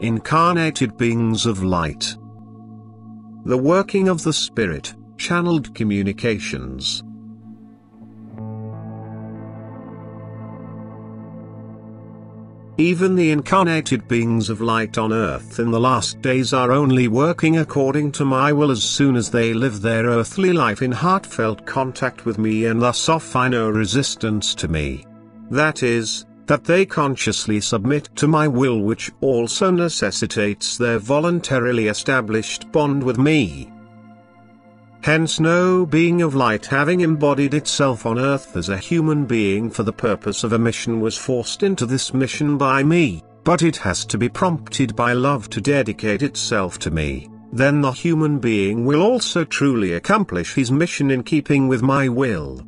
incarnated beings of light. The working of the Spirit, channeled communications. Even the incarnated beings of light on earth in the last days are only working according to my will as soon as they live their earthly life in heartfelt contact with me and thus offer no resistance to me. That is, that they consciously submit to my will, which also necessitates their voluntarily established bond with me. Hence no being of light having embodied itself on earth as a human being for the purpose of a mission was forced into this mission by me, but it has to be prompted by love to dedicate itself to me. Then the human being will also truly accomplish his mission in keeping with my will.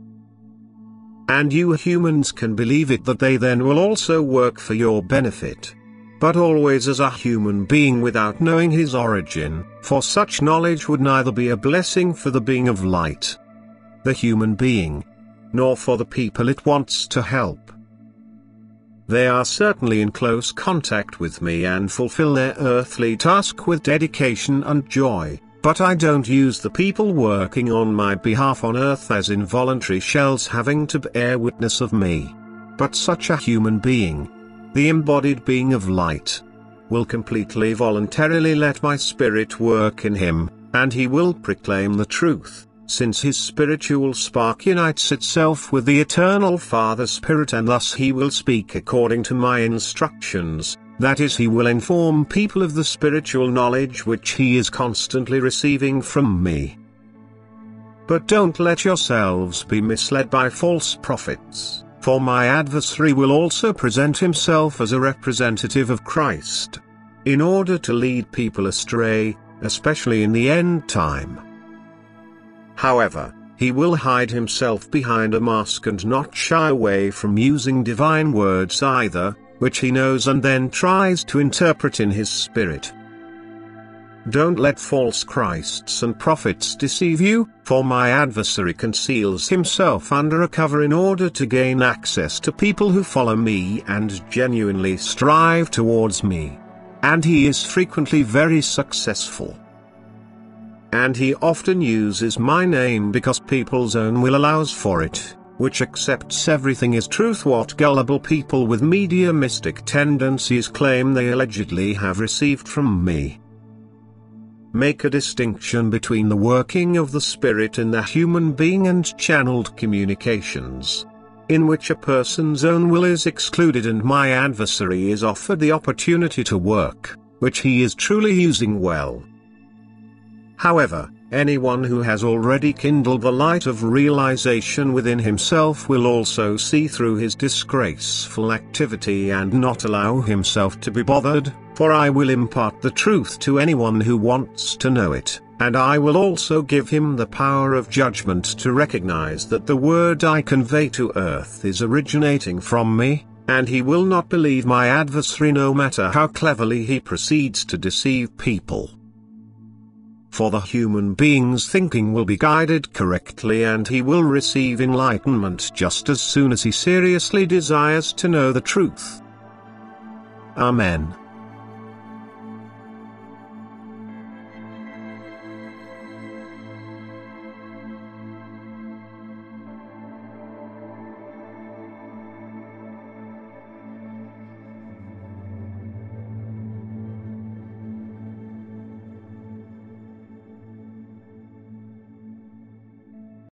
And you humans can believe it that they then will also work for your benefit. But always as a human being without knowing his origin, for such knowledge would neither be a blessing for the being of light, the human being, nor for the people it wants to help. They are certainly in close contact with me and fulfill their earthly task with dedication and joy, but I don't use the people working on my behalf on earth as involuntary shells having to bear witness of me. But such a human being, the embodied being of light, will completely voluntarily let my spirit work in him, and he will proclaim the truth, since his spiritual spark unites itself with the eternal Father Spirit, and thus he will speak according to my instructions, that is, he will inform people of the spiritual knowledge which he is constantly receiving from me. But don't let yourselves be misled by false prophets. For my adversary will also present himself as a representative of Christ, in order to lead people astray, especially in the end time. However, he will hide himself behind a mask and not shy away from using divine words either, which he knows and then tries to interpret in his spirit. Don't let false Christs and prophets deceive you, for my adversary conceals himself under a cover in order to gain access to people who follow me and genuinely strive towards me. And he is frequently very successful. And he often uses my name because people's own will allows for it, which accepts everything as truth what gullible people with mediumistic tendencies claim they allegedly have received from me. Make a distinction between the working of the Spirit in the human being and channeled communications, in which a person's own will is excluded and my adversary is offered the opportunity to work, which he is truly using well. However, anyone who has already kindled the light of realization within himself will also see through his disgraceful activity and not allow himself to be bothered, for I will impart the truth to anyone who wants to know it, and I will also give him the power of judgment to recognize that the word I convey to earth is originating from me, and he will not believe my adversary no matter how cleverly he proceeds to deceive people. For the human being's thinking will be guided correctly and he will receive enlightenment just as soon as he seriously desires to know the truth. Amen.